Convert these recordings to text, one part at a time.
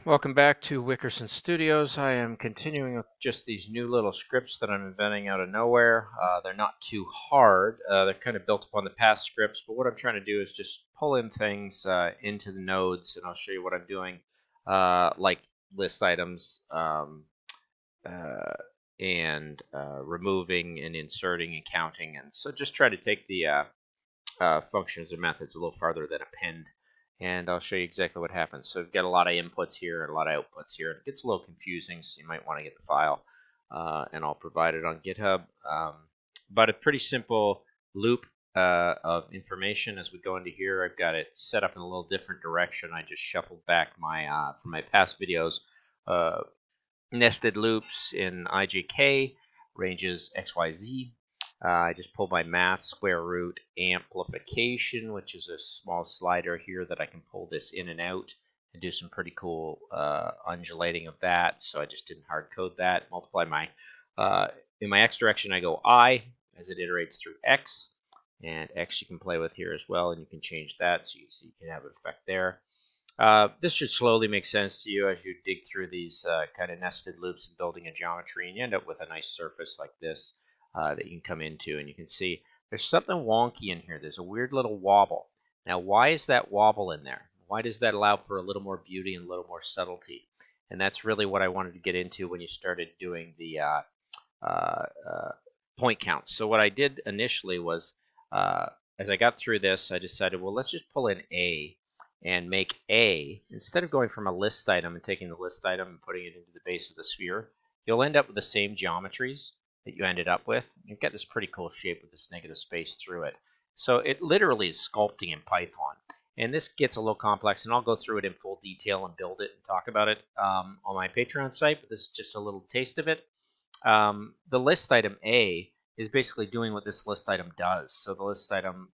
Welcome back to Wickerson Studios. I am continuing with just these new little scripts that I'm inventing out of nowhere. They're not too hard. They're kind of built upon the past scripts, but what I'm trying to do is just pull in things into the nodes, and I'll show you what I'm doing, like list items uh, and removing and inserting and counting. And so just try to take the functions or methods a little farther than append, and I'll show you exactly what happens. So we've got a lot of inputs here and a lot of outputs here. It gets a little confusing, so you might want to get the file, and I'll provide it on GitHub. But a pretty simple loop of information as we go into here. I've got it set up in a little different direction. I just shuffled back my from my past videos, nested loops in IJK, ranges XYZ. I just pulled my math, square root, amplification, which is a small slider here that I can pull this in and out and do some pretty cool undulating of that. So I just didn't hard code that. Multiply my, in my x direction, I go I as it iterates through x. And x you can play with here as well, and you can change that so you see you can have an effect there. This should slowly make sense to you as you dig through these kind of nested loops and building a geometry, and you end up with a nice surface like this that you can come into, and you can see there's something wonky in here. There's a weird little wobble. Now, why is that wobble in there? Why does that allow for a little more beauty and a little more subtlety? And that's really what I wanted to get into when you started doing the point counts. So what I did initially was, as I got through this, I decided, well, let's just pull in A and make A, instead of going from a list item and taking the list item and putting it into the base of the sphere, you'll end up with the same geometries that you ended up with. You've got this pretty cool shape with this negative space through it. So it literally is sculpting in Python. And this gets a little complex, and I'll go through it in full detail and build it and talk about it on my Patreon site, but this is just a little taste of it. The list item A is basically doing what this list item does. So the list item,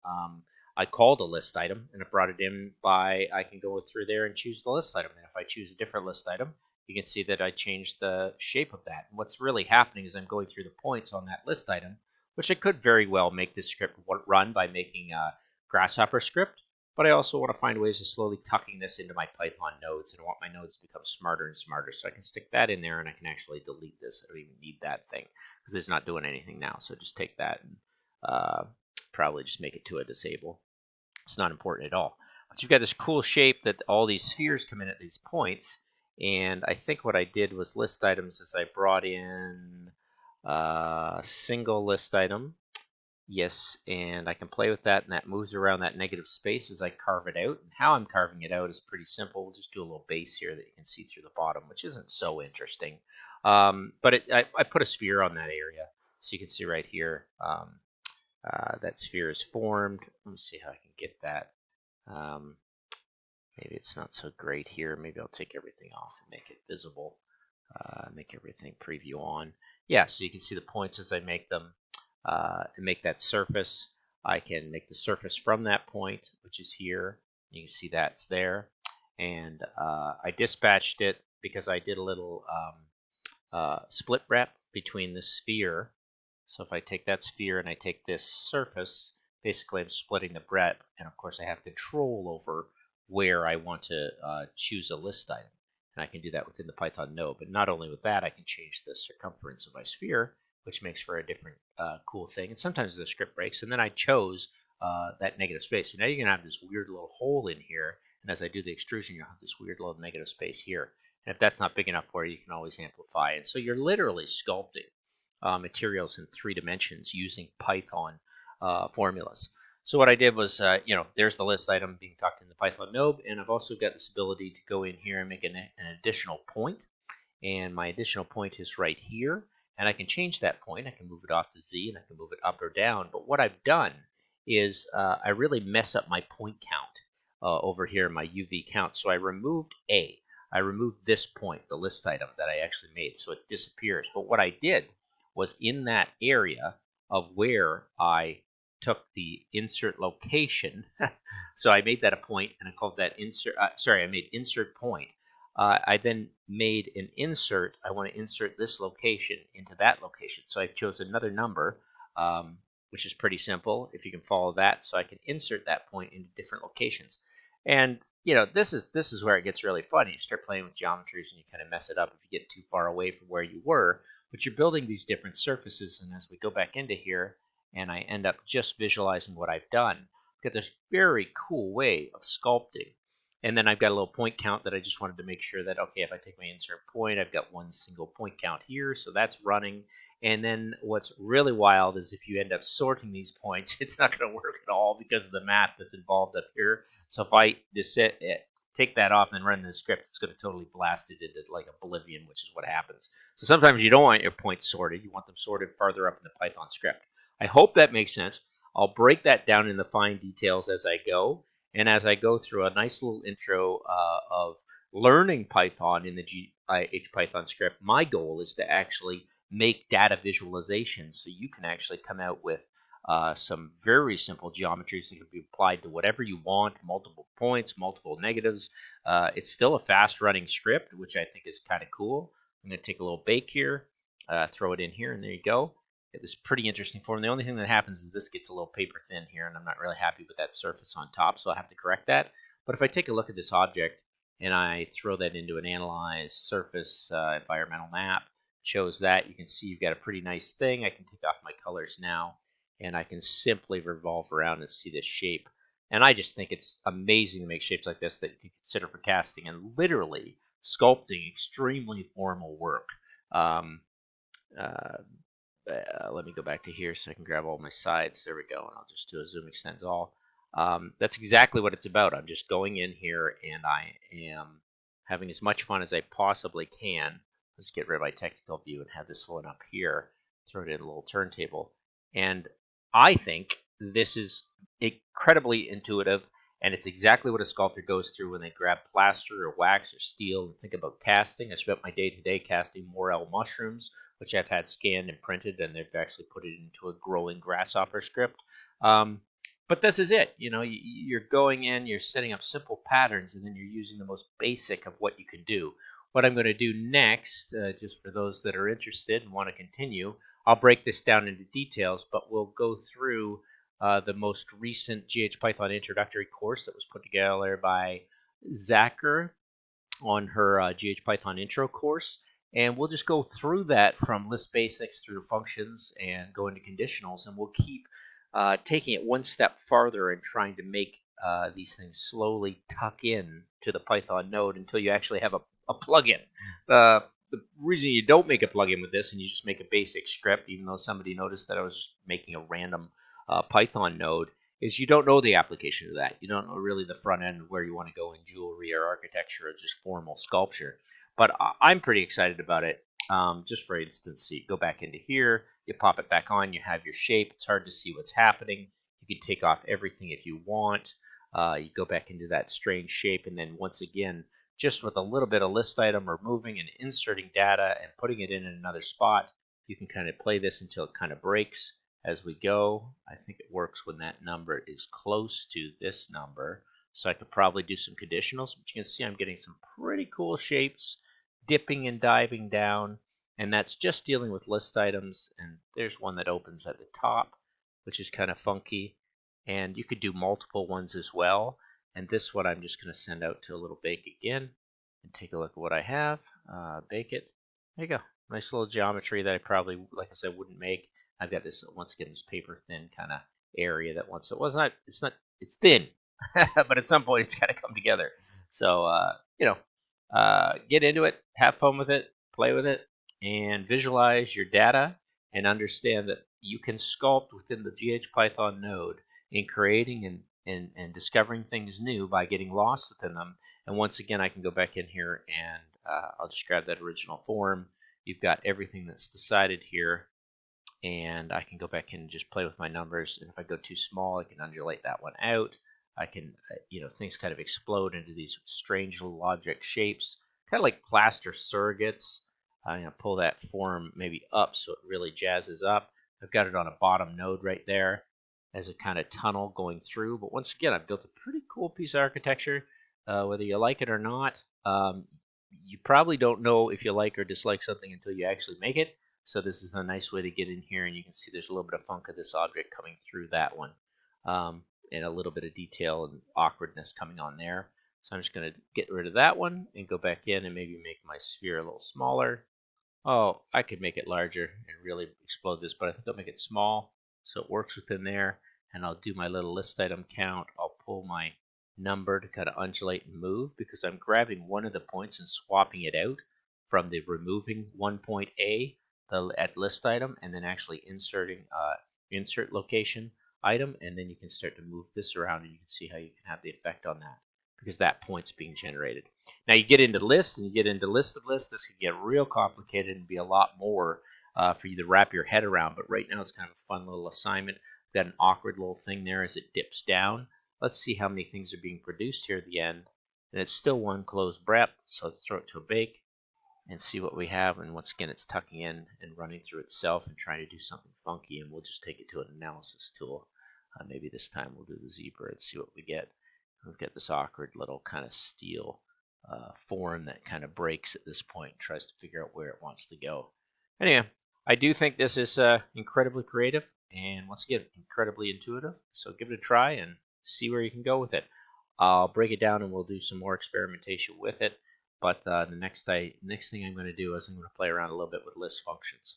I called a list item, and it brought it in by, I can go through there and choose the list item. And if I choose a different list item, you can see that I changed the shape of that. And what's really happening is I'm going through the points on that list item, which I could very well make this script run by making a Grasshopper script. But I also want to find ways of slowly tucking this into my Python nodes, and I want my nodes to become smarter and smarter. So I can stick that in there, and I can actually delete this. I don't even need that thing because it's not doing anything now. So just take that and probably just make it to a disable. It's not important at all. But you've got this cool shape that all these spheres come in at these points. And I think what I did was list items is I brought in a single list item. Yes, and I can play with that, and that moves around that negative space as I carve it out. And how I'm carving it out is pretty simple. We'll just do a little base here that you can see through the bottom, which isn't so interesting. But I put a sphere on that area, so you can see right here that sphere is formed. Let me see how I can get that. Maybe it's not so great here. Maybe I'll take everything off and make it visible. Make everything preview on. Yeah, so you can see the points as I make them. And make that surface. I can make the surface from that point, which is here. You can see that's there. And I dispatched it because I did a little split rep between the sphere. So if I take that sphere and I take this surface, basically I'm splitting the breadth. And of course I have control over where I want to choose a list item. And I can do that within the Python node. But not only with that, I can change the circumference of my sphere, which makes for a different cool thing. And sometimes the script breaks. And then I chose that negative space. So now you're going to have this weird little hole in here. And as I do the extrusion, you'll have this weird little negative space here. And if that's not big enough for you, you can always amplify. And so you're literally sculpting materials in 3 dimensions using Python formulas. So what I did was, there's the list item being tucked in the Python node. And I've also got this ability to go in here and make an additional point. And my additional point is right here. And I can change that point. I can move it off to Z, and I can move it up or down. But what I've done is I really mess up my point count over here in my UV count. So I removed A. I removed this point, the list item that I actually made, so it disappears. But what I did was in that area of where I took the insert location. So I made that a point, and I called that insert. I made insert point. I then made an insert. I want to insert this location into that location. So I chose another number, which is pretty simple, if you can follow that. So I can insert that point into different locations. And this is where it gets really fun. You start playing with geometries and you kind of mess it up if you get too far away from where you were. But you're building these different surfaces, and as we go back into here, and I end up just visualizing what I've done, I've got this very cool way of sculpting. And then I've got a little point count that I just wanted to make sure that, okay, if I take my insert point, I've got one single point count here, so that's running. And then what's really wild is if you end up sorting these points, it's not going to work at all because of the math that's involved up here. So if I just take that off and run the script, it's going to totally blast it into like oblivion, which is what happens. So sometimes you don't want your points sorted. You want them sorted farther up in the Python script. I hope that makes sense. I'll break that down in the fine details as I go. And as I go through a nice little intro of learning Python in the GH script, my goal is to actually make data visualizations so you can actually come out with some very simple geometries that can be applied to whatever you want, multiple points, multiple negatives. It's still a fast-running script, which I think is kind of cool. I'm going to take a little bake here, throw it in here, and there you go. Get this pretty interesting form. The only thing that happens is this gets a little paper thin here, and I'm not really happy with that surface on top, so I'll have to correct that. But if I take a look at this object and I throw that into an analyze surface environmental map, shows that, you can see you've got a pretty nice thing. I can take off my colors now, and I can simply revolve around and see this shape. And I just think it's amazing to make shapes like this that you can consider for casting and literally sculpting extremely formal work. Let me go back to here so I can grab all my sides. There we go, and I'll just do a zoom extends all. That's exactly what it's about. I'm just going in here and I am having as much fun as I possibly can. Let's get rid of my technical view and have this one up here. Throw it in a little turntable. And I think this is incredibly intuitive, and it's exactly what a sculptor goes through when they grab plaster or wax or steel and think about casting. I spent my day-to-day casting morel mushrooms, which I've had scanned and printed, and they've actually put it into a growing grasshopper script. But this is it. You're going in, you're setting up simple patterns, and then you're using the most basic of what you can do. What I'm going to do next, just for those that are interested and want to continue, I'll break this down into details, but we'll go through the most recent GH-Python introductory course that was put together by Zacher on her GH-Python intro course. And we'll just go through that from list basics through functions and go into conditionals, and we'll keep taking it one step farther and trying to make these things slowly tuck in to the Python node until you actually have a plugin. The reason you don't make a plugin with this and you just make a basic script, even though somebody noticed that I was just making a random Python node, is you don't know the application of that. You don't know really the front end where you want to go in jewelry or architecture or just formal sculpture. But I'm pretty excited about it. Just for instance, you go back into here, you pop it back on, you have your shape. It's hard to see what's happening. You can take off everything if you want. You go back into that strange shape, and then once again, just with a little bit of list item removing and inserting data and putting it in another spot, you can kind of play this until it kind of breaks as we go. I think it works when that number is close to this number. So I could probably do some conditionals, but you can see I'm getting some pretty cool shapes, dipping and diving down, and that's just dealing with list items. And there's one that opens at the top, which is kind of funky. And you could do multiple ones as well. And this one I'm just going to send out to a little bake again and take a look at what I have. Bake it. There you go. Nice little geometry that I probably, like I said, wouldn't make. I've got this, once again, this paper thin kind of area that once it was not, it's thin, but at some point it's got to come together. So, get into it, have fun with it, play with it, and visualize your data and understand that you can sculpt within the GH-Python node in creating and discovering things new by getting lost within them. And once again, I can go back in here and I'll just grab that original form. You've got everything that's decided here, and I can go back in and just play with my numbers. And if I go too small, I can undulate that one out. I can, things kind of explode into these strange little object shapes, kind of like plaster surrogates. I'm going to pull that form maybe up so it really jazzes up. I've got it on a bottom node right there as a kind of tunnel going through. But once again, I've built a pretty cool piece of architecture. Whether you like it or not, you probably don't know if you like or dislike something until you actually make it. So this is a nice way to get in here, and you can see there's a little bit of funk of this object coming through that one, and a little bit of detail and awkwardness coming on there. So I'm just going to get rid of that one and go back in and maybe make my sphere a little smaller. Oh, I could make it larger and really explode this, but I think I'll make it small so it works within there. And I'll do my little list item count. I'll pull my number to kind of undulate and move because I'm grabbing one of the points and swapping it out from the removing one point A at list item and then actually inserting insert location item, and then you can start to move this around and you can see how you can have the effect on that because that point's being generated. Now you get into lists and you get into list of lists. This could get real complicated and be a lot more for you to wrap your head around. But right now it's kind of a fun little assignment. We've got an awkward little thing there as it dips down. Let's see how many things are being produced here at the end. And it's still one closed brep, so let's throw it to a bake and see what we have. And once again, it's tucking in and running through itself and trying to do something funky. And we'll just take it to an analysis tool. Maybe this time we'll do the zebra and see what we get. We've got this awkward little kind of steel form that kind of breaks at this point and tries to figure out where it wants to go. Anyway, I do think this is incredibly creative and once again, incredibly intuitive. So give it a try and see where you can go with it. I'll break it down and we'll do some more experimentation with it. But the next thing I'm going to do is I'm going to play around a little bit with list functions.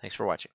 Thanks for watching.